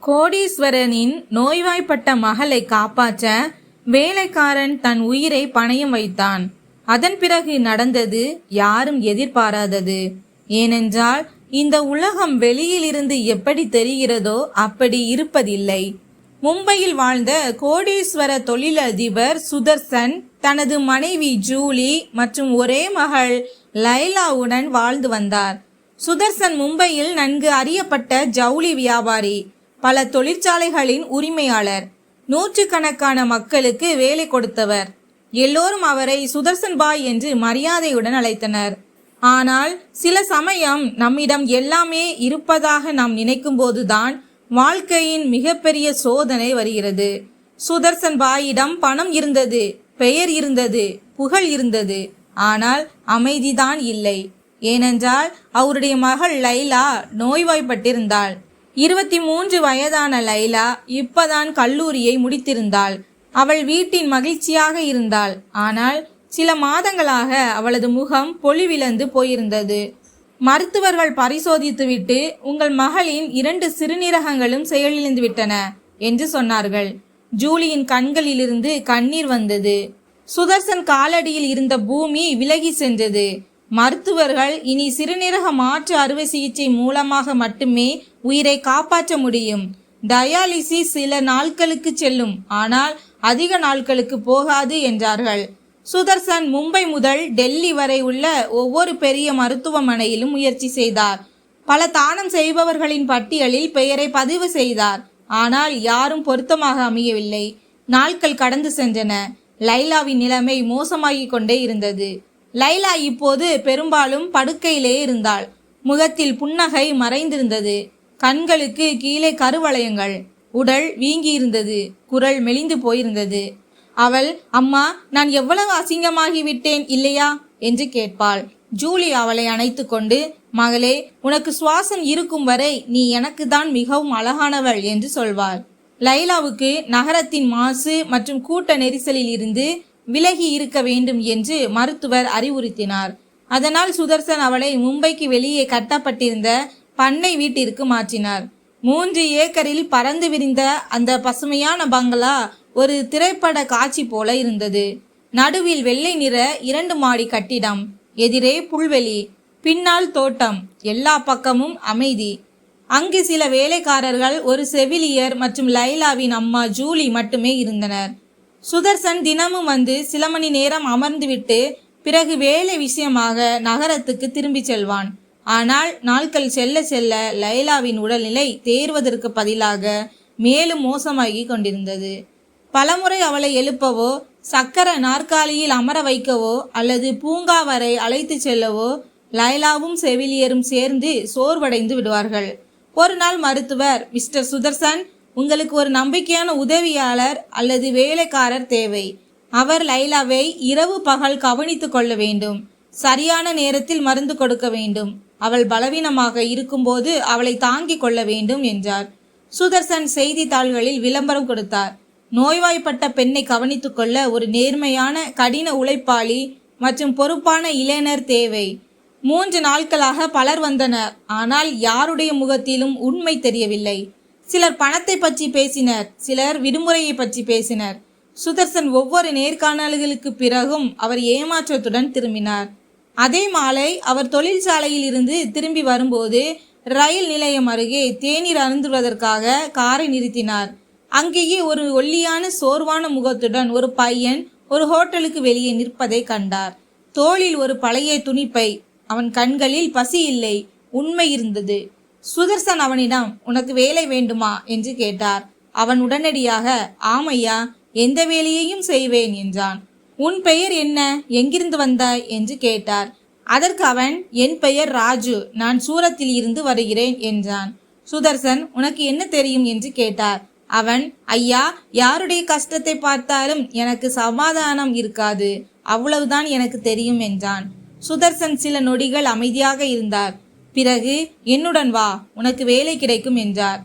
கோடீஸ்வரனின் நோய்வாய்ப்பட்ட மகளை காப்பாற்ற வேலைக்காரன் தன் உயிரை பணயம் வைத்தான். அதன் பிறகு நடந்தது யாரும் எதிர்பாராதது. ஏனென்றால் இந்த உலகம் வெளியிலிருந்து எப்படி தெரிகிறதோ அப்படி இருப்பதில்லை. மும்பையில் வாழ்ந்த கோடீஸ்வர தொழிலதிபர் சுதர்சன் தனது மனைவி ஜூலி மற்றும் ஒரே மகள் லைலாவுடன் வாழ்ந்து வந்தார். சுதர்சன் மும்பையில் நன்கு அறியப்பட்ட ஜவுளி வியாபாரி, பல தொழிற்சாலைகளின் உரிமையாளர், நூற்றுக்கணக்கான மக்களுக்கு வேலை கொடுத்தவர். எல்லோரும் அவரை சுதர்சன் பாய் என்று மரியாதையுடன் அழைத்தனர். ஆனால் சில சமயம் நம்மிடம் எல்லாமே இருப்பதாக நாம் நினைக்கும் போதுதான் வாழ்க்கையின் மிகப்பெரிய சோதனை வருகிறது. சுதர்சன் பாயிடம் பணம் இருந்தது, பெயர் இருந்தது, புகழ் இருந்தது. ஆனால் அமைதிதான் இல்லை. ஏனென்றால் அவருடைய மகள் லைலா நோய்வாய்ப்பட்டிருந்தாள். 23 வயதான லைலா இப்பதான் கல்லூரியை முடித்திருந்தாள். அவள் வீட்டின் மகிழ்ச்சியாக இருந்தாள். ஆனால் சில மாதங்களாக அவளது முகம் பொலிவிழந்து போயிருந்தது. மருத்துவர்கள் பரிசோதித்துவிட்டு உங்கள் மகளின் 2 சிறுநீரகங்களும் செயலிழந்து விட்டன என்று சொன்னார்கள். ஜூலியின் கண்களிலிருந்து கண்ணீர் வந்தது. சுதர்சன் காலடியில் இருந்த பூமி விலகி சென்றது. மருத்துவர்கள் இனி சிறுநீரக மாற்று அறுவை சிகிச்சை மூலமாக மட்டுமே உயிரை காப்பாற்ற முடியும். டயாலிசிஸ் சில நாட்களுக்கு செல்லும், ஆனால் அதிக நாட்களுக்கு போகாது என்றார்கள். சுதர்சன் மும்பை முதல் டெல்லி வரை உள்ள ஒவ்வொரு பெரிய மருத்துவமனையிலும் முயற்சி செய்தார். பல தானம் செய்பவர்களின் பட்டியலில் பெயரை பதிவு செய்தார். ஆனால் யாரும் பொருத்தமாக அமையவில்லை. நாட்கள் கடந்து சென்றன. லைலாவின் நிலைமை மோசமாகிக் கொண்டே இருந்தது. லைலா இப்போது பெரும்பாலும் படுக்கையிலே இருந்தாள். முகத்தில் புன்னகை மறைந்திருந்தது. கண்களுக்கு கீழே கருவளையங்கள். உடல் வீங்கியிருந்தது. குரல் மெலிந்து போயிருந்தது. அவள், அம்மா, நான் எவ்வளவு அசிங்கமாகிவிட்டேன் இல்லையா என்று கேட்பாள். ஜூலி அவளை அணைத்து கொண்டு, மகளே, உனக்கு சுவாசம் இருக்கும் வரை நீ எனக்கு தான் மிகவும் அழகானவள் என்று சொல்வாள். லைலாவுக்கு நகரத்தின் மாசு மற்றும் கூட்ட நெரிசலில் இருந்து விலகி இருக்க வேண்டும் என்று மருத்துவர் அறிவுறுத்தினார். அதனால் சுதர்சன் அவளை மும்பைக்கு வெளியே கட்டப்பட்டிருந்த பண்ணை வீட்டிற்கு மாற்றினார். 3 ஏக்கரில் பறந்து விரிந்த அந்த பசுமையான பங்களா ஒரு திரைப்பட காட்சி போல இருந்தது. நடுவில் வெள்ளை நிற 2 மாடி கட்டிடம், எதிரே புல்வெளி, பின்னால் தோட்டம், எல்லா பக்கமும் அமைதி. அங்கு சில வேலைக்காரர்கள், ஒரு செவிலியர் மற்றும் லைலாவின் அம்மா ஜூலி மட்டுமே இருந்தனர். சுதர்சன் தினமும் வந்து சில மணி நேரம் அமர்ந்துவிட்டு பிறகு வேலை விஷயமாக நகரத்துக்கு திரும்பி செல்வான். ஆனால் நாட்கள் செல்ல செல்ல லைலாவின் உடல்நிலை தேர்வதற்கு பதிலாக மேலும் மோசமாகி கொண்டிருந்தது. பலமுறை அவளை எழுப்பவோ, சக்கர நாற்காலியில் அமர வைக்கவோ அல்லது பூங்கா வரை அழைத்து செல்லவோ லைலாவும் செவிலியரும் சேர்ந்து சோர்வடைந்து விடுவார்கள். ஒரு நாள் மருத்துவர், மிஸ்டர் சுதர்சன், உங்களுக்கு ஒரு நம்பிக்கையான உதவியாளர் அல்லது வேலைக்காரர் தேவை. அவர் லைலாவை இரவு பகல் கவனித்து கொள்ள வேண்டும். சரியான நேரத்தில் மருந்து கொடுக்க வேண்டும். அவள் பலவீனமாக இருக்கும்போது அவளை தாங்கிக் கொள்ள வேண்டும் என்றார். சுதர்சன் செய்தித்தாள்களில் விளம்பரம் கொடுத்தார். நோய்வாய்ப்பட்ட பெண்ணை கவனித்துக் கொள்ள ஒரு நேர்மையான, கடின உழைப்பாளி மற்றும் பொறுப்பான இளைஞர் தேவை. 3 நாட்களாக பலர் வந்தனர். ஆனால் யாருடைய முகத்திலும் உண்மை தெரியவில்லை. சிலர் பணத்தை பற்றி பேசினர், சிலர் விடுமுறையை பற்றி பேசினர். சுதர்சன் ஒவ்வொரு நேர்காணல்களுக்கு பிறகும் அவர் ஏமாற்றத்துடன் திரும்பினார். அதே மாலை அவர் தொழிற்சாலையில் இருந்து திரும்பி வரும்போது ரயில் நிலையம் அருகே தேநீர் அருந்துவதற்காக காரை நிறுத்தினார். அங்கேயே ஒரு ஒல்லியான சோர்வான முகத்துடன் ஒரு பையன் ஒரு ஹோட்டலுக்கு வெளியே நிற்பதை கண்டார். தோளில் ஒரு பழைய துணிப்பை. அவன் கண்களில் பசி இல்லை, உண்மை இருந்தது. சுதர்சன் அவனிடம், உனக்கு வேலை வேண்டுமா என்று கேட்டார். அவன் உடனடியாக, ஆமையா, எந்த வேலையையும் செய்வேன் என்றான். உன் பெயர் என்ன, எங்கிருந்து வந்தாய் என்று கேட்டார். அதற்கு அவன், என் பெயர் ராஜு, நான் சூரத்தில் இருந்து வருகிறேன் என்றான். சுதர்சன், உனக்கு என்ன தெரியும் என்று கேட்டார். அவன், ஐயா, யாருடைய கஷ்டத்தை பார்த்தாலும் எனக்கு சமாதானம் இருக்காது, அவ்வளவுதான் எனக்கு தெரியும் என்றான். சுதர்சன் சில நொடிகள் அமைதியாக இருந்தார். பிறகு, என்னுடன் வா, உனக்கு வேலை கிடைக்கும் என்றார்.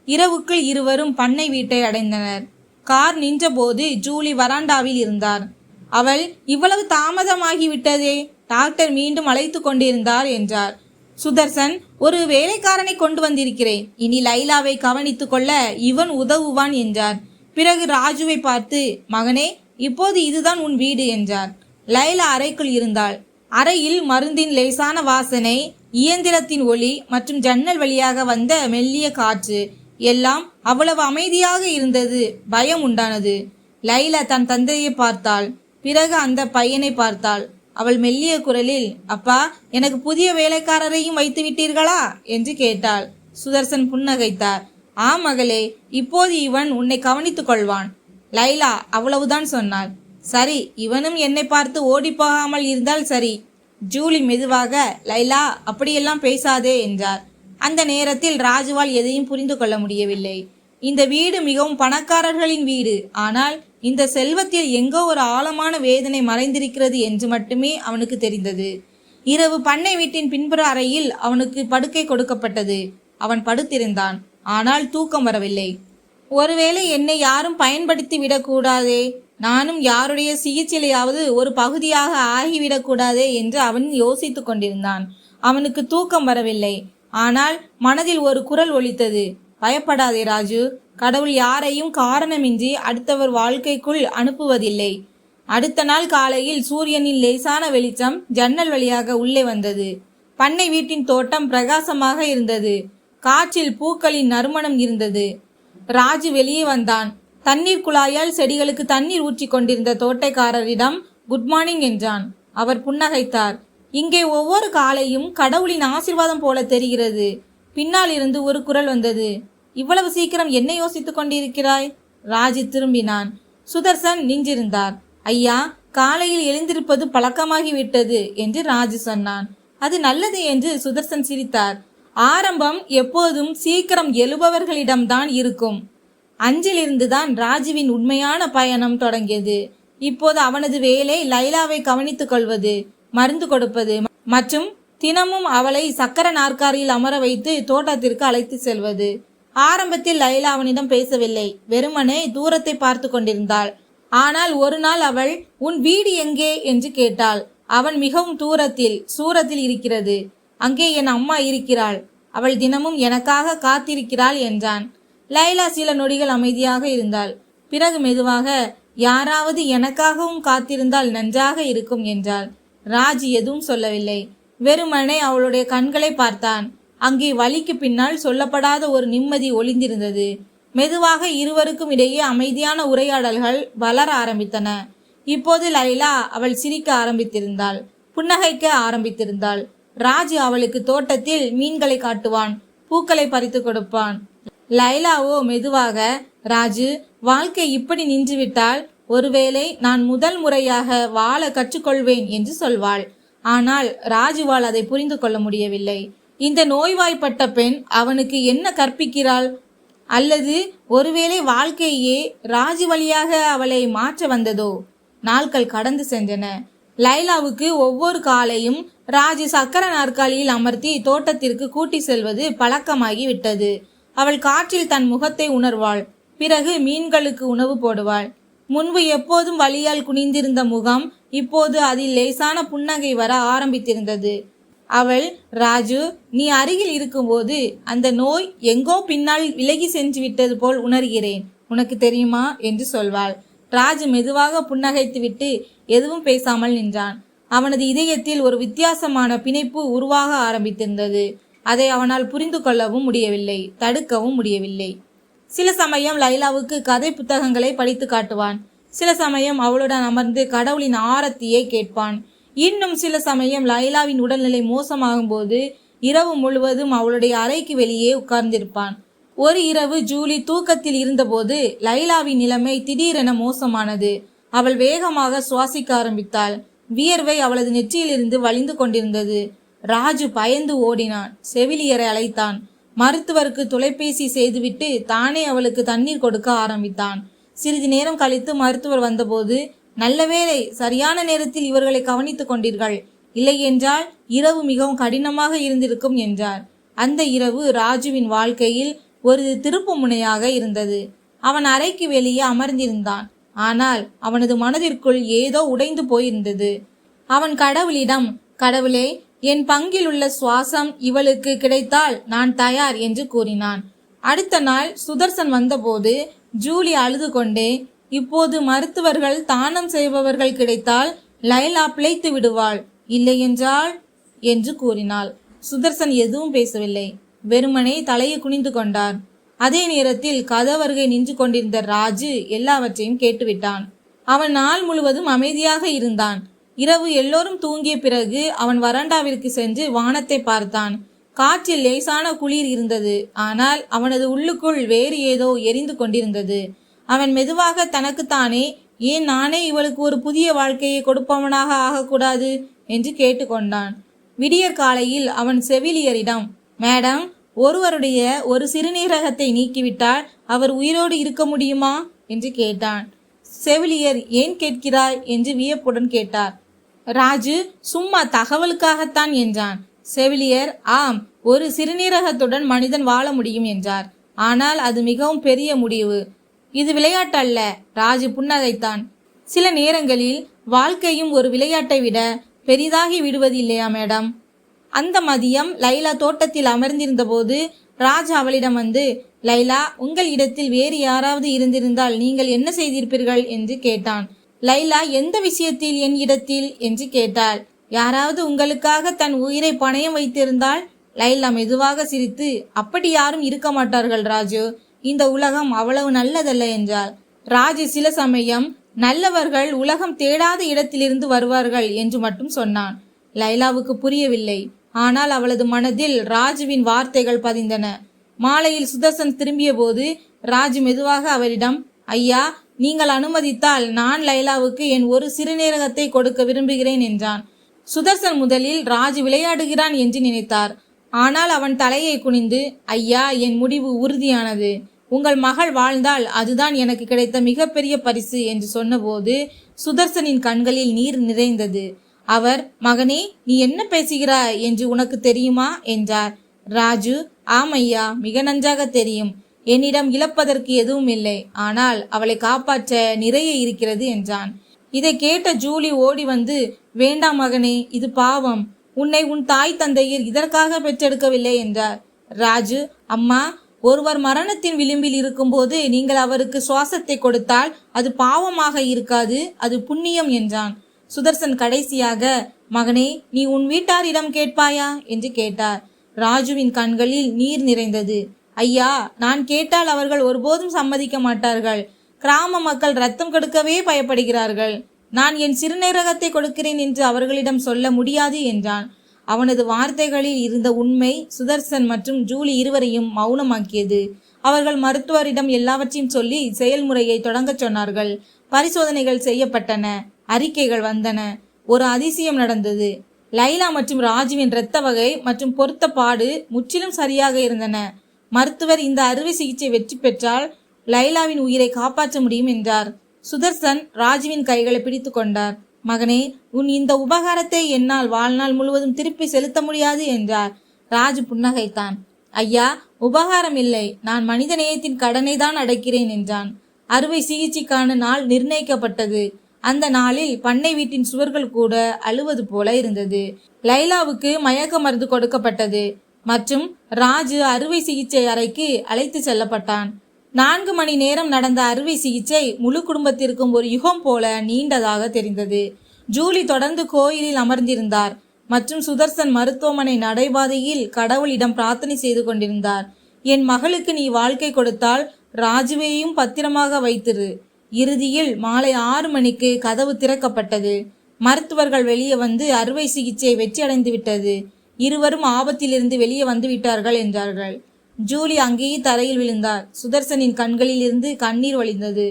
இரவுக்குள் இருவரும் பண்ணை வீட்டை அடைந்தனர். கார் நின்றபோது ஜூலி வராண்டாவில் இருந்தார். அவள், இவ்வளவு தாமதமாகிவிட்டதே, டாக்டர் மீண்டும் அழைத்து கொண்டிருந்தார் என்றார். சுதர்சன், ஒரு வேலைக்காரனை கொண்டு வந்திருக்கிறேன். இனி லைலாவை கவனித்துக் கொள்ள இவன் உதவுவான் என்றார். பிறகு ராஜுவை பார்த்து, மகனே, இப்போது இதுதான் உன் வீடு என்றார். லைலா அறைக்குள் இருந்தாள். அறையில் மருந்தின் லேசான வாசனை, இயந்திரத்தின் ஒளி மற்றும் ஜன்னல் வழியாக வந்த மெல்லிய காற்று எல்லாம் அவ்வளவு அமைதியாக இருந்தது. பயம் உண்டானது. லைலா தன் தந்தையை பார்த்தாள். பிறகு அந்த பையனை பார்த்தாள். அவள் மெல்லிய குரலில், அப்பா, எனக்கு புதிய வேலைக்காரரையும் வைத்து விட்டீர்களா என்று கேட்டாள். சுதர்சன் புன்னகைத்தார். ஆம் மகளே, இப்போது இவன் உன்னை கவனித்துக் கொள்வான். லைலா அவ்வளவுதான் சொன்னாள். சரி, இவனும் என்னை பார்த்து ஓடி போகாமல் இருந்தால் சரி. ஜூலி மெதுவாக, லைலா, அப்படியெல்லாம் பேசாதே என்றார். அந்த நேரத்தில் ராஜுவால் எதையும் புரிந்து கொள்ள முடியவில்லை. இந்த வீடு மிகவும் பணக்காரர்களின் வீடு. ஆனால் இந்த செல்வத்தில் எங்கோ ஒரு ஆழமான வேதனை மறைந்திருக்கிறது என்று மட்டுமே அவனுக்கு தெரிந்தது. இரவு பண்ணை வீட்டின் பின்புற அறையில் அவனுக்கு படுக்கை கொடுக்கப்பட்டது. அவன் படுத்திருந்தான். ஆனால் தூக்கம் வரவில்லை. ஒருவேளை என்னை யாரும் பயன்படுத்தி விடக்கூடாதே, நானும் யாருடைய சிகிச்சையிலாவது ஒரு பகுதியாக ஆகிவிடக்கூடாதே என்று அவன் யோசித்து கொண்டிருந்தான். அவனுக்கு தூக்கம் வரவில்லை. ஆனால் மனதில் ஒரு குரல் ஒலித்தது. பயப்படாதே ராஜு, கடவுள் யாரையும் காரணமின்றி அடுத்தவர் வாழ்க்கைக்குள் அனுப்புவதில்லை. அடுத்த நாள் காலையில் சூரியனின் லேசான வெளிச்சம் ஜன்னல் வழியாக உள்ளே வந்தது. பண்ணை வீட்டின் தோட்டம் பிரகாசமாக இருந்தது. காற்றில் பூக்களின் நறுமணம் இருந்தது. ராஜு வெளியே வந்தான். தண்ணீர் குழாயால் செடிகளுக்கு தண்ணீர் ஊற்றி கொண்டிருந்த தோட்டக்காரரிடம் குட் மார்னிங் என்றான். அவர் புன்னகைத்தார். இங்கே ஒவ்வொரு காலையும் கடவுளின் ஆசீர்வாதம் போல தெரிகிறது. பின்னால் இருந்து ஒரு குரல் வந்தது. இவ்வளவு சீக்கிரம் என்ன யோசித்துக் கொண்டிருக்கிறாய்? ராஜு திரும்பினான். சுதர்சன் நின்றிருந்தார். ஐயா, காலையில் எழுந்திருப்பது பழக்கமாகிவிட்டது என்று ராஜு சொன்னான். அது நல்லது என்று சுதர்சன் சிரித்தார். ஆரம்பம் எப்போதும் சீக்கிரம் எழுபவர்களிடம்தான் இருக்கும். அஞ்சிலிருந்துதான் ராஜுவின் உண்மையான பயணம் தொடங்கியது. இப்போது அவனது வேலை லைலாவை கவனித்துக் கொள்வது, மருந்து கொடுப்பது மற்றும் தினமும் அவளை சக்கர நாற்காலியில் அமர வைத்து தோட்டத்திற்கு அழைத்து செல்வது. ஆரம்பத்தில் லைலா அவனிடம் பேசவில்லை. வெறுமனே தூரத்தை பார்த்து கொண்டிருந்தாள். ஆனால் ஒரு நாள் அவள், உன் வீடு எங்கே என்று கேட்டாள். அவன், மிகவும் சூரத்தில் இருக்கிறது. அங்கே என் அம்மா இருக்கிறாள். அவள் தினமும் எனக்காக காத்திருக்கிறாள் என்றான். லைலா சில நொடிகள் அமைதியாக இருந்தாள். பிறகு மெதுவாக, யாராவது எனக்காகவும் காத்திருந்தால் நன்றாக இருக்கும் என்றாள். ராஜ் எதுவும் சொல்லவில்லை. வெறுமனே அவளுடைய கண்களை பார்த்தான். அங்கே வலிக்கு பின்னால் சொல்லப்படாத ஒரு நிம்மதி ஒளிந்திருந்தது. மெதுவாக இருவருக்கும் இடையே அமைதியான உரையாடல்கள் வளர ஆரம்பித்தன. இப்போது லைலா அவள் சிரிக்க ஆரம்பித்திருந்தாள், புன்னகைக்க ஆரம்பித்திருந்தாள். ராஜு அவளுக்கு தோட்டத்தில் மீன்களை காட்டுவான், பூக்களை பறித்து கொடுப்பான். லைலாவோ மெதுவாக, ராஜு, வாழ்க்கை இப்படி நின்றுவிட்டால் ஒருவேளை நான் முதல் முறையாக வாழ கற்றுக்கொள்வேன் என்று சொல்வாள். ஆனால் ராஜுவால் அதை புரிந்து கொள்ள முடியவில்லை. இந்த நோய்வாய்ப்பட்ட பெண் அவனுக்கு என்ன கற்பிக்கிறாள்? அல்லது ஒருவேளை வாழ்க்கையே ராஜு வழியாக அவளை மாற்ற வந்ததோ? நாட்கள் கடந்து சென்றன. லைலாவுக்கு ஒவ்வொரு காலையும் ராஜு சக்கர நாற்காலியில் அமர்த்தி தோட்டத்திற்கு கூட்டி செல்வது பழக்கமாகி விட்டது. அவள் காற்றில் தன் முகத்தை உணர்வாள். பிறகு மீன்களுக்கு உணவு போடுவாள். முன்பு எப்போதும் வலியால் குனிந்திருந்த முகம் இப்போது அதில் லேசான புன்னகை வர ஆரம்பித்திருந்தது. அவள், ராஜு, நீ அருகில் இருக்கும்போது அந்த நோய் எங்கோ பின்னால் விலகி சென்று விட்டது போல் உணர்கிறேன், உனக்கு தெரியுமா என்று சொல்வாள். ராஜு மெதுவாக புன்னகைத்துவிட்டு எதுவும் பேசாமல் நின்றான். அவனது இதயத்தில் ஒரு வித்தியாசமான பிணைப்பு உருவாக ஆரம்பித்திருந்தது. அதை அவனால் புரிந்து கொள்ளவும் முடியவில்லை, தடுக்கவும் முடியவில்லை. சில சமயம் லைலாவுக்கு கதை புத்தகங்களை படித்து காட்டுவான். சில சமயம் அவளுடன் அமர்ந்து கடவுளின் ஆரத்தியை கேட்பான். இன்னும் சில சமயம் லைலாவின் உடல்நிலை மோசமாகும் போது இரவு முழுவதும் அவளுடைய அறைக்கு வெளியே உட்கார்ந்திருப்பான். ஒரு இரவு ஜூலி தூக்கத்தில் இருந்தபோது லைலாவின் நிலைமை திடீரென மோசமானது. அவள் வேகமாக சுவாசிக்க ஆரம்பித்தாள். வியர்வை அவளது நெற்றியிலிருந்து வழிந்து கொண்டிருந்தது. ராஜு பயந்து ஓடினான். செவிலியரை அழைத்தான். மருத்துவருக்கு தொலைபேசி செய்துவிட்டு தானே அவளுக்கு தண்ணீர் கொடுக்க ஆரம்பித்தான். சிறிது நேரம் கழித்து மருத்துவர் வந்தபோது, நல்லவேளை சரியான நேரத்தில் இவர்களை கவனித்துக் கொண்டீர்கள், இல்லை என்றால் இரவு மிகவும் கடினமாக இருந்திருக்கும் என்றார். அந்த இரவு ராஜுவின் வாழ்க்கையில் ஒரு திருப்பு முனையாக இருந்தது. அவன் அறைக்கு வெளியே அமர்ந்திருந்தான். ஆனால் அவனது மனதிற்குள் ஏதோ உடைந்து போயிருந்தது. அவன் கடவுளிடம், கடவுளே, என் பங்கில் உள்ள சுவாசம் இவளுக்கு கிடைத்தால் நான் தயார் என்று கூறினான். அடுத்த நாள் சுதர்சன் வந்தபோது ஜூலி அழுது கொண்டே, இப்போது மருத்துவர்கள் தானம் செய்பவர்கள் கிடைத்தால் லைலா பிழைத்து விடுவாள், இல்லையென்றால் என்று கூறினாள். சுதர்சன் எதுவும் பேசவில்லை, வெறுமனே தலையை குனிந்து கொண்டார். அதே நேரத்தில் கதவருகே நின்று கொண்டிருந்த ராஜு எல்லாவற்றையும் கேட்டுவிட்டான். அவன் நாள் முழுவதும் அமைதியாக இருந்தான். இரவு எல்லோரும் தூங்கிய பிறகு அவன் வராண்டாவிற்கு சென்று வானத்தை பார்த்தான். காற்றில் லேசான குளிர் இருந்தது. ஆனால் அவனது உள்ளுக்குள் வேறு ஏதோ எரிந்து கொண்டிருந்தது. அவன் மெதுவாக தனக்குத்தானே, ஏன் நானே இவளுக்கு ஒரு புதிய வாழ்க்கையை கொடுப்பவனாக ஆகக்கூடாது என்று கேட்டுக்கொண்டான். விடியற் காலையில் அவன் செவிலியரிடம், மேடம், ஒருவருடைய ஒரு சிறுநீரகத்தை நீக்கிவிட்டால் அவர் உயிரோடு இருக்க முடியுமா என்று கேட்டான். செவிலியர், ஏன் கேட்கிறாய் என்று வியப்புடன் கேட்டார். ராஜு, சும்மா தகவலுக்காகத்தான் என்றான். செவிலியர், ஆம், ஒரு சிறுநீரகத்துடன் மனிதன் வாழ முடியும் என்றார். ஆனால் அது மிகவும் பெரிய முடிவு. இது விளையாட்டல்ல. ராஜு புன்னகைத்தான். சில நேரங்களில் வாழ்க்கையும் ஒரு விளையாட்டை விட பெரிதாகி விடுவது இல்லையா மேடம்? அந்த மதியம் லைலா தோட்டத்தில் அமர்ந்திருந்த போது ராஜ் அவளிடம் வந்து, லைலா, உங்கள் இடத்தில் வேறு யாராவது இருந்திருந்தால் நீங்கள் என்ன செய்திருப்பீர்கள் என்று கேட்டான். லைலா, எந்த விஷயத்தில் என் இடத்தில் என்று கேட்டாள். யாராவது உங்களுக்காக தன் உயிரை பணயம் வைத்திருந்தால்? லைலா மெதுவாக சிரித்து, அப்படி யாரும் இருக்க மாட்டார்கள் ராஜு, இந்த உலகம் அவ்வளவு நல்லதல்ல என்றாள். ராஜு சில சமயம் நல்லவர்கள் உலகம் தேடாத இடத்திலிருந்து வருவார்கள் என்று மட்டும் சொன்னான். லைலாவுக்கு புரியவில்லை. ஆனால் அவளது மனதில் ராஜுவின் வார்த்தைகள் பதிந்தன. மாலையில் சுதர்சன் திரும்பிய போது ராஜு மெதுவாக அவரிடம், ஐயா, நீங்கள் அனுமதித்தால் நான் லைலாவுக்கு என் ஒரு சிறுநீரகத்தை கொடுக்க விரும்புகிறேன் என்றான். சுதர்சன் முதலில் ராஜு விளையாடுகிறான் என்று நினைத்தார். ஆனால் அவன் தலையை குனிந்து, ஐயா, என் முடிவு உறுதியானது. உங்கள் மகள் வாழ்ந்தால் அதுதான் எனக்கு கிடைத்த மிகப்பெரிய பரிசு என்று சொன்னபோது சுதர்சனின் கண்களில் நீர் நிறைந்தது. அவர், மகனே, நீ என்ன பேசுகிறாய் என்று உனக்கு தெரியுமா என்றார். ராஜு, ஆமையா, மிக நன்றாக தெரியும். என்னிடம் இழப்பதற்கு எதுவும் இல்லை. ஆனால் அவளை காப்பாற்ற நிறைய இருக்கிறது என்றான். இதை கேட்ட ஜூலி ஓடி வந்து, வேண்டாம் மகனே, இது பாவம். உன்னை உன் தாய் தந்தையர் இதற்காக பெற்றெடுக்கவில்லை என்றார். ராஜு, அம்மா, ஒருவர் மரணத்தின் விளிம்பில் இருக்கும்போது நீங்கள் அவருக்கு சுவாசத்தை கொடுத்தால் அது பாவமாக இருக்காது, அது புண்ணியம் என்றான். சுதர்சன் கடைசியாக, மகனே, நீ உன் வீட்டாரிடம் கேட்பாயா என்று கேட்டார். ராஜுவின் கண்களில் நீர் நிறைந்தது. ஐயா, நான் கேட்டால் அவர்கள் ஒருபோதும் சம்மதிக்க மாட்டார்கள். கிராம மக்கள் ரத்தம் கொடுக்கவே பயப்படுகிறார்கள். நான் என் சிறுநீரகத்தை கொடுக்கிறேன் என்று அவர்களிடம் சொல்ல முடியாது என்றான். அவனது வார்த்தைகளில் இருந்த உண்மை சுதர்சன் மற்றும் ஜூலி இருவரையும் மௌனமாக்கியது. அவர்கள் மருத்துவரிடம் எல்லாவற்றையும் சொல்லி செயல்முறையை தொடங்கச் சொன்னார்கள். பரிசோதனைகள் செய்யப்பட்டன. அறிக்கைகள் வந்தன. ஒரு அதிசயம் நடந்தது. லைலா மற்றும் ராஜுவின் இரத்த வகை மற்றும் பொருத்த பாடு முற்றிலும் சரியாக இருந்தன. மருத்துவர் இந்த அறுவை சிகிச்சை வெற்றி பெற்றால் லைலாவின் உயிரை காப்பாற்ற முடியும் என்றார். சுதர்சன் ராஜுவின் கைகளை பிடித்து கொண்டார். மகனே, உன் இந்த உபகாரத்தை என்னால் வாழ்நாள் முழுவதும் திருப்பி செலுத்த முடியாது என்றார். ராஜு புன்னகைத்தான். ஐயா, உபகாரம் இல்லை, நான் மனித நேயத்தின் கடனை தான் அடைக்கிறேன் என்றான். அறுவை சிகிச்சைக்கான நாள் நிர்ணயிக்கப்பட்டது. அந்த நாளில் பண்ணை வீட்டின் சுவர்கள் கூட அழுவது போல இருந்தது. லைலாவுக்கு மயக்க மருந்து கொடுக்கப்பட்டது மற்றும் ராஜு அறுவை சிகிச்சை அறைக்கு அழைத்து செல்லப்பட்டான். 4 மணி நேரம் நடந்த அறுவை சிகிச்சை முழு குடும்பத்திற்கும் ஒரு யுகம் போல நீண்டதாக தெரிந்தது. ஜூலி தொடர்ந்து கோயிலில் அமர்ந்திருந்தார் மற்றும் சுதர்சன் மருத்துவமனை நடைபாதையில் கடவுளிடம் பிரார்த்தனை செய்து கொண்டிருந்தார். என் மகளுக்கு நீ வாழ்க்கை கொடுத்தால் ராஜுவையும் பத்திரமாக வைத்திரு. இறுதியில் மாலை 6 மணிக்கு கதவு திறக்கப்பட்டது. மருத்துவர்கள் வெளியே வந்து அறுவை சிகிச்சை வெற்றியடைந்து விட்டது, இருவரும் ஆபத்திலிருந்து வெளியே வந்து விட்டார்கள் என்றார்கள். ஜூலி அங்கேயே தரையில் விழுந்தார். சுதர்சனின் கண்களில் இருந்து கண்ணீர் வழிந்தது.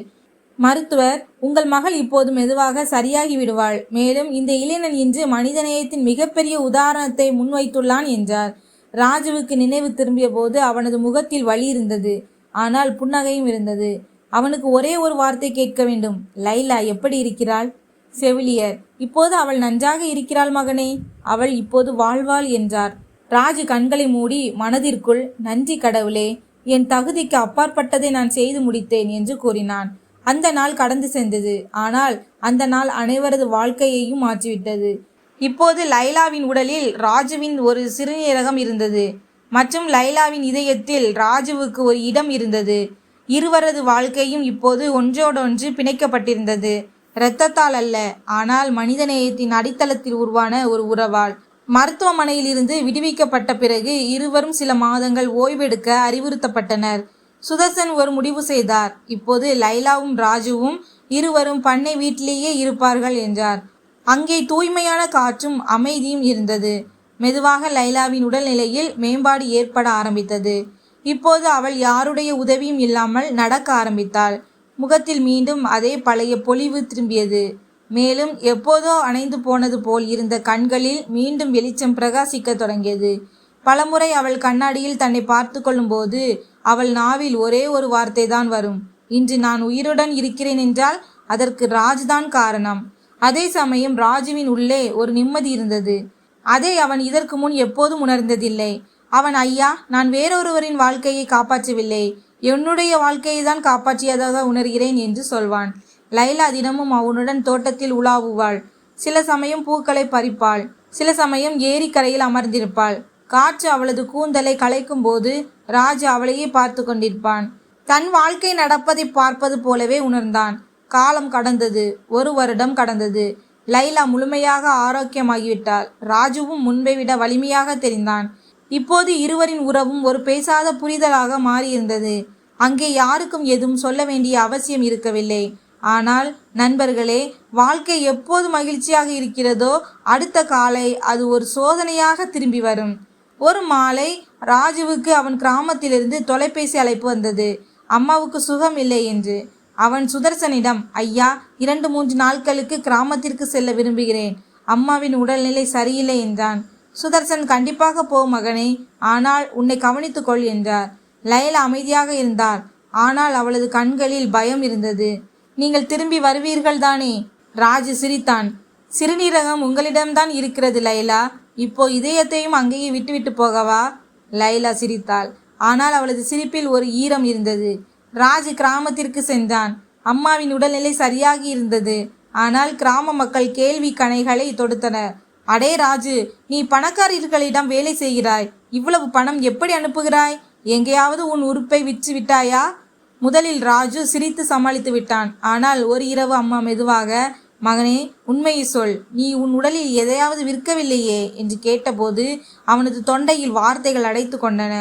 மருத்துவர், உங்கள் மகள் இப்போது மெதுவாக சரியாகி விடுவாள். மேலும் இந்த இளைஞன் இன்று மனிதநேயத்தின் மிகப்பெரிய உதாரணத்தை முன்வைத்துள்ளான் என்றார். ராஜுவுக்கு நினைவு திரும்பிய போது அவனது முகத்தில் வலி இருந்தது. ஆனால் புன்னகையும் இருந்தது. அவனுக்கு ஒரே ஒரு வார்த்தை கேட்க வேண்டும். லைலா எப்படி இருக்கிறாள்? செவிலியர், இப்போது அவள் நன்றாக இருக்கிறாள் மகனே, அவள் இப்போது வாழ்வாள் என்றார். ராஜு கண்களை மூடி மனதிற்குள், நன்றி கடவுளே, என் தகுதிக்கு அப்பாற்பட்டதை நான் செய்து முடித்தேன் என்று கூறினான். அந்த நாள் கடந்து சென்றது. ஆனால் அந்த நாள் அனைவரது வாழ்க்கையையும் மாற்றிவிட்டது. இப்போது லைலாவின் உடலில் ராஜுவின் ஒரு சிறுநீரகம் இருந்தது மற்றும் லைலாவின் இதயத்தில் ராஜுவுக்கு ஒரு இடம் இருந்தது. இருவரது வாழ்க்கையும் இப்போது ஒன்றோடொன்று பிணைக்கப்பட்டிருந்தது. இரத்தத்தால் அல்ல, ஆனால் மனிதநேயத்தின் அடித்தளத்தில் உருவான ஒரு உறவால். மருத்துவமனையில் இருந்து விடுவிக்கப்பட்ட பிறகு இருவரும் சில மாதங்கள் ஓய்வெடுக்க அறிவுறுத்தப்பட்டனர். சுதர்சன் ஒரு முடிவு செய்தார். இப்போது லைலாவும் ராஜுவும் இருவரும் பண்ணை வீட்டிலேயே இருப்பார்கள் என்றார். அங்கே தூய்மையான காற்றும் அமைதியும் இருந்தது. மெதுவாக லைலாவின் உடல்நிலையில் மேம்பாடு ஏற்பட ஆரம்பித்தது. இப்போது அவள் யாருடைய உதவியும் இல்லாமல் நடக்க ஆரம்பித்தாள். முகத்தில் மீண்டும் அதே பழைய பொலிவு திரும்பியது. மேலும் எப்போதோ அணைந்து போனது போல் இருந்த கண்களில் மீண்டும் வெளிச்சம் பிரகாசிக்க தொடங்கியது. பலமுறை அவள் கண்ணாடியில் தன்னை பார்த்து கொள்ளும்போது அவள் நாவில் ஒரே ஒரு வார்த்தை தான் வரும். இன்று நான் உயிருடன் இருக்கிறேன் என்றால் அதற்கு ராஜ்தான் காரணம். அதே சமயம் ராஜுவின் உள்ளே ஒரு நிம்மதி இருந்தது. அதை அவன் இதற்கு முன் எப்போதும் உணர்ந்ததில்லை. அவன், ஐயா, நான் வேறொருவரின் வாழ்க்கையை காப்பாற்றவில்லை, என்னுடைய வாழ்க்கையை தான் காப்பாற்றியதாக உணர்கிறேன் என்று சொல்வான். லைலா தினமும் அவனுடன் தோட்டத்தில் உலாவுவாள். சில சமயம் பூக்களை பறிப்பாள், சில சமயம் ஏரிக்கரையில் அமர்ந்திருப்பாள். காற்று அவளது கூந்தலை கலைக்கும் போது ராஜு அவளையே பார்த்து கொண்டிருப்பான். தன் வாழ்க்கை நடப்பதை பார்ப்பது போலவே உணர்ந்தான். காலம் கடந்தது. 1 வருடம் கடந்தது. லைலா முழுமையாக ஆரோக்கியமாகிவிட்டாள். ராஜுவும் முன்பை விட வலிமையாக தெரிந்தான். இப்போது இருவரின் உறவும் ஒரு பேசாத புரிதலாக மாறியிருந்தது. அங்கே யாருக்கும் எதுவும் சொல்ல வேண்டிய அவசியம் இருக்கவில்லை. ஆனால் நண்பர்களே, வாழ்க்கை எப்போது மகிழ்ச்சியாக இருக்கிறதோ அடுத்த காலை அது ஒரு சோதனையாக திரும்பி வரும். ஒரு மாலை ராஜுவுக்கு அவன் கிராமத்திலிருந்து தொலைபேசி அழைப்பு வந்தது. அம்மாவுக்கு சுகம் இல்லை என்று. அவன் சுதர்சனிடம், ஐயா, 2-3 நாட்களுக்கு கிராமத்திற்கு செல்ல விரும்புகிறேன், அம்மாவின் உடல்நிலை சரியில்லை என்றான். சுதர்சன், கண்டிப்பாக போ மகனே, ஆனால் உன்னை கவனித்துக்கொள் என்றார். லைலா அமைதியாக இருந்தாள். ஆனால் அவளது கண்களில் பயம் இருந்தது. நீங்கள் திரும்பி வருவீர்கள் தானே? ராஜு சிரித்தான். சிறுநீரகம் உங்களிடம்தான் இருக்கிறது லைலா, இப்போ இதயத்தையும் அங்கேயே விட்டுவிட்டு போகவா? லைலா சிரித்தாள். ஆனால் அவளது சிரிப்பில் ஒரு ஈரம் இருந்தது. ராஜு கிராமத்திற்கு சென்றான். அம்மாவின் உடல்நிலை சரியாகி இருந்தது. ஆனால் கிராம மக்கள் கேள்வி கணைகளை தொடுத்தனர். அடே ராஜு, நீ பணக்காரர்களிடம் வேலை செய்கிறாய், இவ்வளவு பணம் எப்படி அனுப்புகிறாய்? எங்கேயாவது உன் உறுப்பை விற்று விட்டாயா? முதலில் ராஜு சிரித்து சமாளித்து விட்டான். ஆனால் ஒரு இரவு அம்மா மெதுவாக, மகனே, உண்மையை சொல், நீ உன் உடலில் எதையாவது விற்கவில்லையே என்று கேட்டபோது அவனது தொண்டையில் வார்த்தைகள் அடைத்து கொண்டன.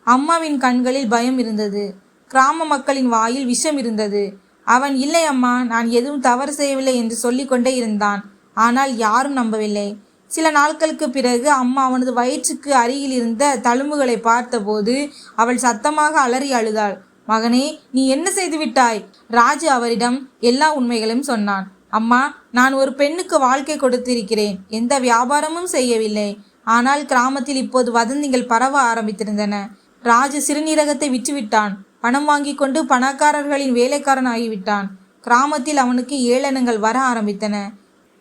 அம்மாவின் கண்களில் பயம் இருந்தது. கிராம மக்களின் வாயில் விஷம் இருந்தது. அவன், இல்லை அம்மா, நான் எதுவும் தவறு செய்யவில்லை என்று சொல்லிக்கொண்டே இருந்தான். ஆனால் யாரும் நம்பவில்லை. சில நாட்களுக்கு பிறகு அம்மா அவனது வயிற்றுக்கு அருகில் இருந்த தழும்புகளை பார்த்தபோது அவள் சத்தமாக அலறி அழுதாள். மகனே, நீ என்ன செய்து விட்டாய்? ராஜு அவரிடம் எல்லா உண்மைகளையும் சொன்னான். அம்மா, நான் ஒரு பெண்ணுக்கு வாழ்க்கை கொடுத்திருக்கிறேன், எந்த வியாபாரமும் செய்யவில்லை. ஆனால் கிராமத்தில் இப்போது வதந்திகள் பரவ ஆரம்பித்திருந்தன. ராஜு சிறுநீரகத்தை விற்றுவிட்டான், பணம் வாங்கி கொண்டு பணக்காரர்களின் வேலைக்காரன் ஆகிவிட்டான். கிராமத்தில் அவனுக்கு ஏளனங்கள் வர ஆரம்பித்தன.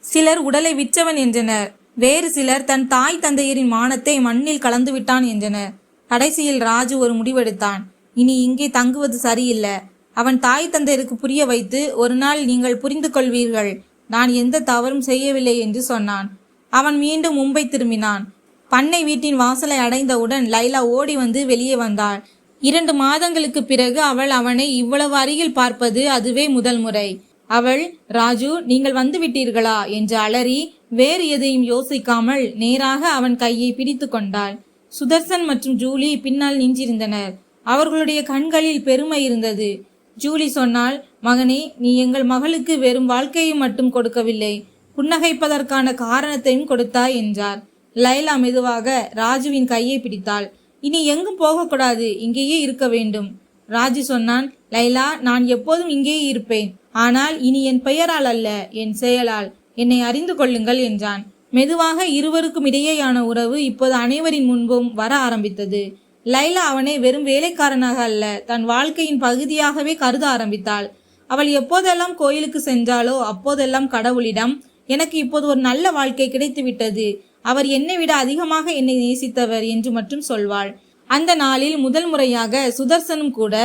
சிலர் உடலை விற்றவன் என்றனர். வேறு சிலர் தன் தாய் தந்தையரின் மானத்தை மண்ணில் கலந்து விட்டான் என்றனர். கடைசியில் ராஜு ஒரு முடிவெடுத்தான். இனி இங்கே தங்குவது சரியில்லை. அவன் தாய் தந்தையருக்கு புரிய வைத்து, ஒரு நாள் நீங்கள் புரிந்து கொள்வீர்கள், நான் எந்த தவறும் செய்யவில்லை என்று சொன்னான். அவன் மீண்டும் மும்பை திரும்பினான். பண்ணை வீட்டின் வாசலை அடைந்தவுடன் லைலா ஓடி வந்து வெளியே வந்தாள். 2 மாதங்களுக்கு பிறகு அவள் அவனை இவ்வளவு அருகில் பார்ப்பது அதுவே முதல் முறை. அவள், ராஜு, நீங்கள் வந்து விட்டீர்களா என்று அலறி வேறு எதையும் யோசிக்காமல் நேராக அவன் கையை பிடித்து கொண்டாள். சுதர்சன் மற்றும் ஜூலி பின்னால் நின்றிருந்தனர். அவர்களுடைய கண்களில் பெருமை இருந்தது. ஜூலி சொன்னாள், மகனே, நீ எங்கள் மகளுக்கு வெறும் வாழ்க்கையை மட்டும் கொடுக்கவில்லை, புன்னகைப்பதற்கான காரணத்தையும் கொடுத்தாய் என்றார். லைலா மெதுவாக ராஜுவின் கையை பிடித்தாள். இனி எங்கும் போகக்கூடாது, இங்கேயே இருக்க வேண்டும். ராஜு சொன்னான், லைலா, நான் எப்போதும் இங்கேயே இருப்பேன். ஆனால் இனி என் பெயரால் அல்ல, என் செயலால். என்னை அறிந்து கொள்ளுங்கள் என்றான். மெதுவாக இருவருக்கும் இடையேயான உறவு இப்போது அனைவரின் முன்பும் வர ஆரம்பித்தது. லைலா அவனை வெறும் வேலைக்காரனாக அல்ல, தன் வாழ்க்கையின் பகுதியாகவே கருத ஆரம்பித்தாள். அவள் எப்போதெல்லாம் கோயிலுக்கு சென்றாலோ அப்போதெல்லாம் கடவுளிடம், எனக்கு இப்போது ஒரு நல்ல வாழ்க்கை கிடைத்து விட்டது, அவர் என்னை விட அதிகமாக என்னை நேசித்தவர் என்று மட்டும் சொல்வாள். அந்த நாளில் முதல் முறையாக சுதர்சனும் கூட,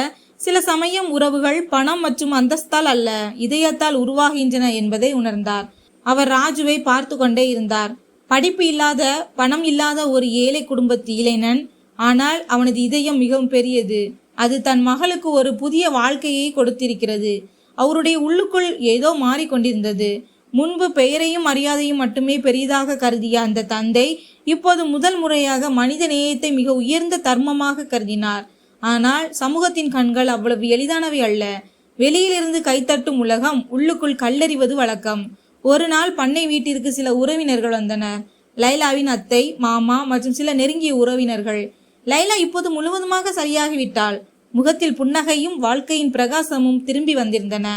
சில சமயம் உறவுகள் பணம் மற்றும் அந்தஸ்தால் அல்ல, இதயத்தால் உருவாகின்றன என்பதை உணர்ந்தார். அவர் ராஜுவை பார்த்து கொண்டே இருந்தார். படிப்பு இல்லாத பணம் இல்லாத ஒரு ஏழை குடும்பத்து இளைஞன். ஆனால் அவனது இதயம் மிகவும் பெரியது. அது தன் மகளுக்கு ஒரு புதிய வாழ்க்கையை கொடுத்திருக்கிறது. அவருடைய உள்ளுக்குள் ஏதோ மாறிக்கொண்டிருந்தது. முன்பு பெயரையும் மரியாதையும் மட்டுமே பெரிதாக கருதிய அந்த தந்தை இப்போது முதல் முறையாக மனித நேயத்தை மிக உயர்ந்த தர்மமாக கருதினார். ஆனால் சமூகத்தின் கண்கள் அவ்வளவு எளிதானவை அல்ல. வெளியிலிருந்து கைத்தட்டும் உலகம் உள்ளுக்குள் கல்லறிவது வழக்கம். ஒரு நாள் பண்ணை வீட்டிற்கு சில உறவினர்கள் வந்தனர். லைலாவின் அத்தை, மாமா மற்றும் சில நெருங்கிய உறவினர்கள். லைலா இப்போது முழுவதுமாக சரியாகிவிட்டாள். முகத்தில் புன்னகையும் வாழ்க்கையின் பிரகாசமும் திரும்பி வந்திருந்தன.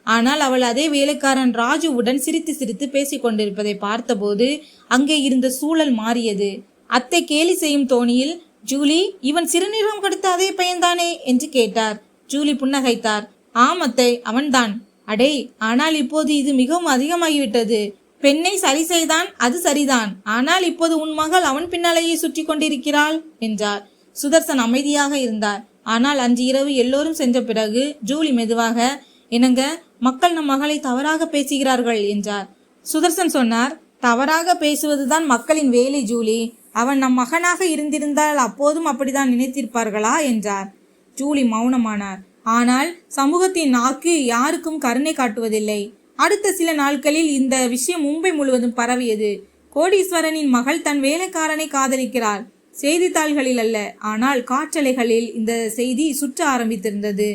ஆனால் அவள் அதே வேலைக்காரன் ராஜுவுடன் சிரித்து சிரித்து பேசிக் கொண்டிருப்பதை பார்த்தபோது அங்கே இருந்த சூழல் மாறியது. அத்தை கேலி செய்யும் தோணியில், ஜூலி, இவன் சிறுநீரகம் கொடுத்த அதே பையன்தானே என்று கேட்டார். ஜூலி புன்னகைத்தார். ஆம் அத்தை, அவன்தான். அடே, ஆனால் இப்போது இது மிகவும் அதிகமாகிவிட்டது. பெண்ணை சரி செய்தான், அது சரிதான். ஆனால் இப்போது உன் மகள் அவன் பின்னாலேயே சுற்றி கொண்டிருக்கிறாள் என்றார். சுதர்சன் அமைதியாக இருந்தார். ஆனால் அன்று இரவு எல்லோரும் சென்ற பிறகு ஜூலி மெதுவாக, என்னங்க, மக்கள் நம் மகளை தவறாக பேசுகிறார்கள் என்றார். சுதர்சன் சொன்னார், தவறாக பேசுவதுதான் மக்களின் வேலை ஜூலி. அவன் நம் மகனாக இருந்திருந்தால் அப்போதும் அப்படிதான் நினைத்திருப்பார்களா என்றார். ஜூலி மௌனமானார். ஆனால் சமூகத்தின் நாக்கு யாருக்கும் கருணை காட்டுவதில்லை. அடுத்த சில நாட்களில் இந்த விஷயம் மும்பை முழுவதும் பரவியது. கோடீஸ்வரனின் மகள் தன் வேலைக்காரனை காதலிக்கிறாள். செய்தித்தாள்களில் அல்ல, ஆனால் காற்றலைகளில் இந்த செய்தி சுற்ற ஆரம்பித்திருந்தது.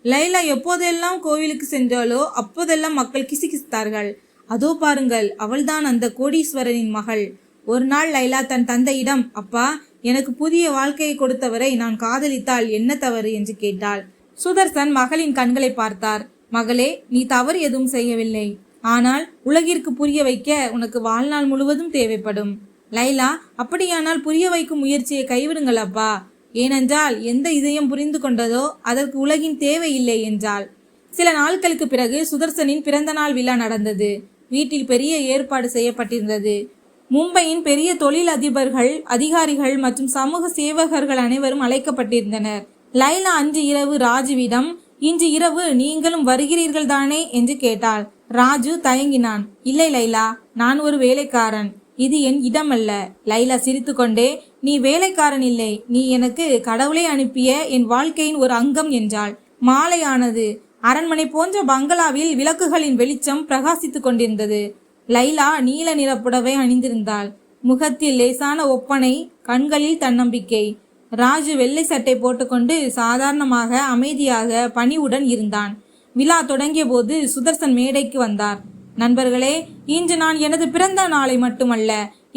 லைலா எப்போதெல்லாம் கோவிலுக்கு சென்றாலோ அப்போதெல்லாம் மக்கள் கிசுகிசுத்தார்கள். அதோ பாருங்கள், அவள்தான் அந்த கோடீஸ்வரனின் மகள். ஒரு நாள் லைலா தன் தந்தையிடம், அப்பா, எனக்கு புதிய வாழ்க்கையை கொடுத்தவரை நான் காதலித்தால் என்ன தவறு என்று கேட்டாள். சுதர்சன் மகளின் கண்களை பார்த்தார். மகளே, நீ தவறு எதுவும் செய்யவில்லை. ஆனால் உலகிற்கு புரிய வைக்க உனக்கு வாழ்நாள் முழுவதும் தேவைப்படும். லைலா, அப்படியானால் புரிய வைக்கும் முயற்சியை கைவிடுங்கள் அப்பா. ஏனென்றால் எந்த இதயம் புரிந்து கொண்டதோ அதற்கு உலகின் தேவையில்லை என்றாள். சில நாட்களுக்கு பிறகு சுதர்சனின் பிறந்த நாள் விழா நடந்தது. வீட்டில் பெரிய ஏற்பாடு செய்யப்பட்டிருந்தது. மும்பையின் பெரிய தொழில் அதிபர்கள், அதிகாரிகள் மற்றும் சமூக சேவகர்கள் அனைவரும் அழைக்கப்பட்டிருந்தனர். லைலா அன்று இரவு ராஜுவிடம், இன்று இரவு நீங்களும் வருகிறீர்கள் தானே என்று கேட்டாள். ராஜு தயங்கினான். இல்லை லைலா, நான் ஒரு வேலைக்காரன். இது என் இடமல்ல. லைலா சிரித்து கொண்டே, நீ வேலைக்காரன் இல்லை, நீ எனக்கு கடவுளை அனுப்பிய என் வாழ்க்கையின் ஒரு அங்கம் என்றாள். மாலையானது. அரண்மனை போன்ற பங்களாவில் விளக்குகளின் வெளிச்சம் பிரகாசித்துக் கொண்டிருந்தது. லைலா நீல நிற புடவை அணிந்திருந்தாள். முகத்தில் லேசான ஒப்பனை, கண்களில் தன்னம்பிக்கை. ராஜு வெள்ளை சட்டை போட்டுக்கொண்டு சாதாரணமாக அமைதியாக பணிவுடன் இருந்தான். விழா தொடங்கிய போது சுதர்சன் மேடைக்கு வந்தார். நண்பர்களே, இன்று நான் எனது பிறந்த நாளை மட்டுமல்ல,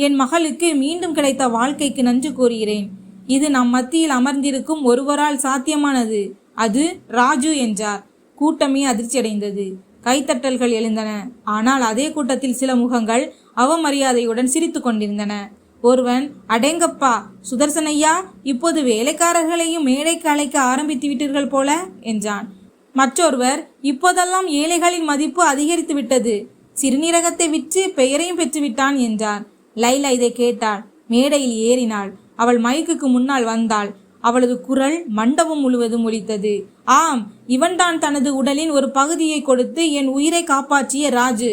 என் மகளுக்கு மீண்டும் கிடைத்த வாழ்க்கைக்கு நன்றி கூறுகிறேன். இது நம் மத்தியில் அமர்ந்திருக்கும் ஒருவரால் சாத்தியமானது. அது ராஜு என்றார். கூட்டமே அதிர்ச்சியடைந்தது. கைத்தட்டல்கள் எழுந்தன. ஆனால் அதே கூட்டத்தில் சில முகங்கள் அவமரியாதையுடன் சிரித்து கொண்டிருந்தன. ஒருவன், அடேங்கப்பா சுதர்சனையா, இப்போது வேலைக்காரர்களையும் மேடைக்கு அழைக்க ஆரம்பித்து விட்டீர்கள் போல என்றான். மற்றொருவர், இப்போதெல்லாம் ஏழைகளின் மதிப்பு அதிகரித்து விட்டது. சிறுநீரகத்தை விற்று பெயரையும் பெற்றுவிட்டான் என்றார். லைலா இதை கேட்டாள். மேடையில் ஏறினாள். அவள் மைக்குக்கு முன்னால் வந்தாள். அவளது குரல் மண்டபம் முழுவதும் ஒலித்தது. ஆம், இவன்தான் தனது உடலின் ஒரு பகுதியை கொடுத்து என் உயிரை காப்பாற்றிய ராஜு.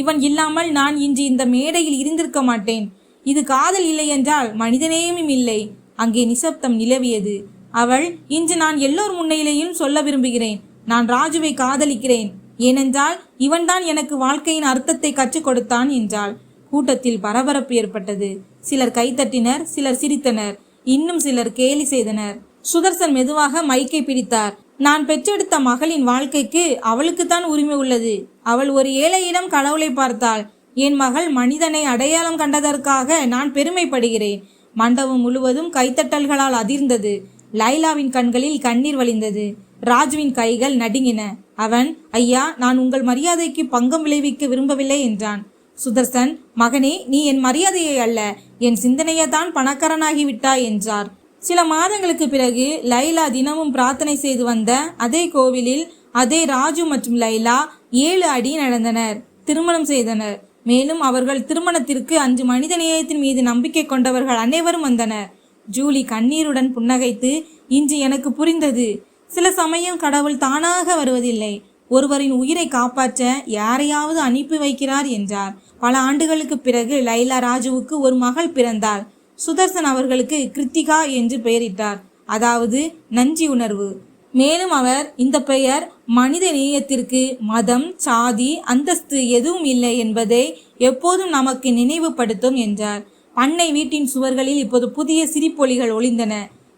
இவன் இல்லாமல் நான் இன்று இந்த மேடையில் இருந்திருக்க மாட்டேன். இது காதல் இல்லை என்றால் மனிதநேயமும் இல்லை. அங்கே நிசப்தம் நிலவியது. அவள், இன்று நான் எல்லோர் முன்னிலையிலும் சொல்ல விரும்புகிறேன், நான் ராஜுவை காதலிக்கிறேன். ஏனென்றால் இவன்தான் எனக்கு வாழ்க்கையின் அர்த்தத்தை கற்றுக் கொடுத்தான் என்றாள். கூட்டத்தில் பரபரப்பு ஏற்பட்டது. சிலர் கைத்தட்டினர், சிலர் சிரித்தனர், இன்னும் சிலர் கேலி செய்தனர். சுதர்சன் மெதுவாக மைக்கை பிடித்தார். நான் பெற்றெடுத்த மகளின் வாழ்க்கைக்கு அவளுக்குத்தான் உரிமை உள்ளது. அவள் ஒரு ஏழையிடம் கடவுளை பார்த்தாள். என் மகள் மனிதனை அடையாளம் கண்டதற்காக நான் பெருமைப்படுகிறேன். மண்டபம் முழுவதும் கைத்தட்டல்களால் அதிர்ந்தது. லைலாவின் கண்களில் கண்ணீர் வழிந்தது. ராஜுவின் கைகள் நடுங்கின. அவன், ஐயா, நான் உங்கள் மரியாதைக்கு பங்கம் விளைவிக்க விரும்பவில்லை என்றான். சுதர்சன், மகனே, நீ என் மரியாதையை அல்ல, என் சிந்தனையைத்தான் பணக்காரனாகிவிட்டாய் என்றார். சில மாதங்களுக்கு பிறகு லைலா தினமும் பிரார்த்தனை செய்து வந்த அதே கோவிலில் அதே ராஜு மற்றும் லைலா 7 அடி நடந்தனர். திருமணம் செய்தனர். மேலும் அவர்கள் திருமணத்திற்கு அன்று மனித நேயத்தின் மீது நம்பிக்கை கொண்டவர்கள் அனைவரும் வந்தனர். ஜூலி கண்ணீருடன் புன்னகைத்து, இன்று எனக்கு புரிந்தது. சில சமயம் கடவுள் தானாக வருவதில்லை, ஒருவரின் உயிரை காப்பாற்ற யாரையாவது அனுப்பி வைக்கிறார் என்றார். பல ஆண்டுகளுக்கு பிறகு லைலா ராஜுவுக்கு ஒரு மகள் பிறந்தாள். சுதர்சன் அவர்களுக்கு கிருத்திகா என்று பெயரிட்டார், அதாவது நன்றி உணர்வு. மேலும் அவர் இந்த பெயர் மனித நேயத்திற்கு மதம், சாதி, அந்தஸ்து எதுவும் இல்லை என்பதை எப்போதும் நமக்கு நினைவுபடுத்தும் என்றார். பண்ணை வீட்டின் சுவர்களில் இப்போது புதிய சிரிப்பொலிகள் ஒளிந்தன.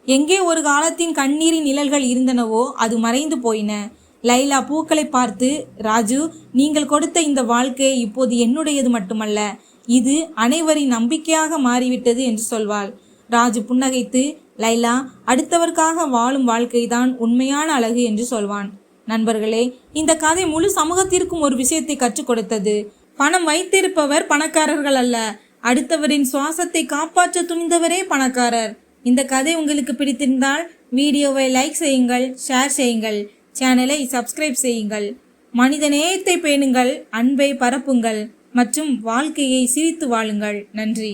எங்கே ஒரு காலத்தின் கண்ணீரின் நிழல்கள் இருந்தனவோ அது மறைந்து போயின. லைலா பூக்களை பார்த்து, ராஜு, நீங்கள் கொடுத்த இந்த வாழ்க்கை இப்போது என்னுடையது மட்டுமல்ல, இது அனைவரின் நம்பிக்கையாக மாறிவிட்டது என்று சொல்வாள். ராஜு புன்னகைத்து, லைலா, அடுத்தவர்க்காக வாழும் வாழ்க்கைதான் உண்மையான அழகு என்று சொல்வான். நண்பர்களே, இந்த கதை முழு சமூகத்திற்கும் ஒரு விஷயத்தை கற்றுக் கொடுத்தது. பணம் வைத்திருப்பவர் பணக்காரர்கள் அல்ல, அடுத்தவரின் சுவாசத்தை காப்பாற்ற துணிந்தவரே பணக்காரர். இந்த கதை உங்களுக்கு பிடித்திருந்தால் வீடியோவை லைக் செய்யுங்கள், ஷேர் செய்யுங்கள், சேனலை சப்ஸ்கிரைப் செய்யுங்கள். மனித நேயத்தை பேணுங்கள், அன்பை பரப்புங்கள் மற்றும் வாழ்க்கையை சிரித்து வாழுங்கள். நன்றி.